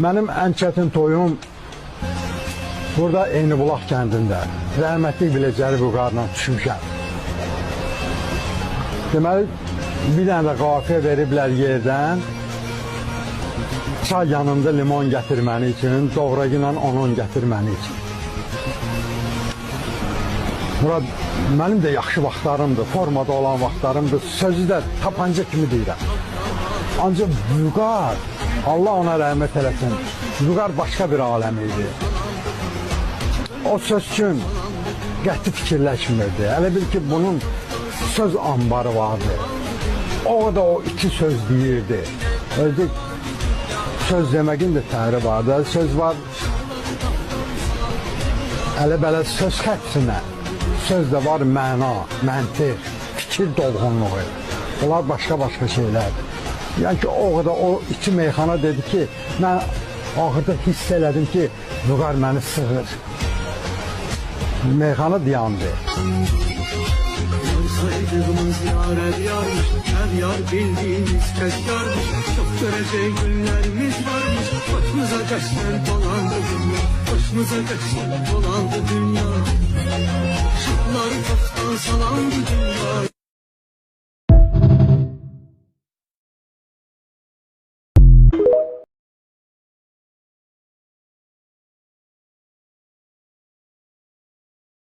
Mənim ən çətin toyum burada Eynibulaq kəndində. Rəhmətli Biləcəli Vüqarla düşmüşəm. Deməli, bir dənə də qafiyə veriblər yerdən. Çay yanında limon gətirməni üçün, doğraqı ilə onun gətirməni üçün. Bura mənim də yaxşı vaxtlarımdır, formada olan vaxtlarımdır. Sözü də tapanca kimi deyirəm. Ancaq Vüqar, Allah ona rəhmət eləsin, Vüqar başqa bir aləm idi. O söz üçün qəti fikirləşmirdi. Elə bil ki, bunun söz ambarı vardı. O da o iki söz deyirdi. Özü söz deməkin də təri vardı. Söz var, elə-belə söz xəttinə. Söz də var məna, məntiq, fikir dolğunluğu. Bunlar başqa-başqa şeylərdir. Yəni ki, o qədər o iki meyxana dedi ki, mən axırda hiss elədim ki, Vüqar məni sığır. Meyxana dayandı. Saydığımız yar her yarmış, her yar bildiğimiz tezkarmış. Çok görecek günlerimiz varmış, başımıza kaçlar dolandı dünya. Başımıza kaçlar dolandı dünya. Şıklar kaftan salandı dünya.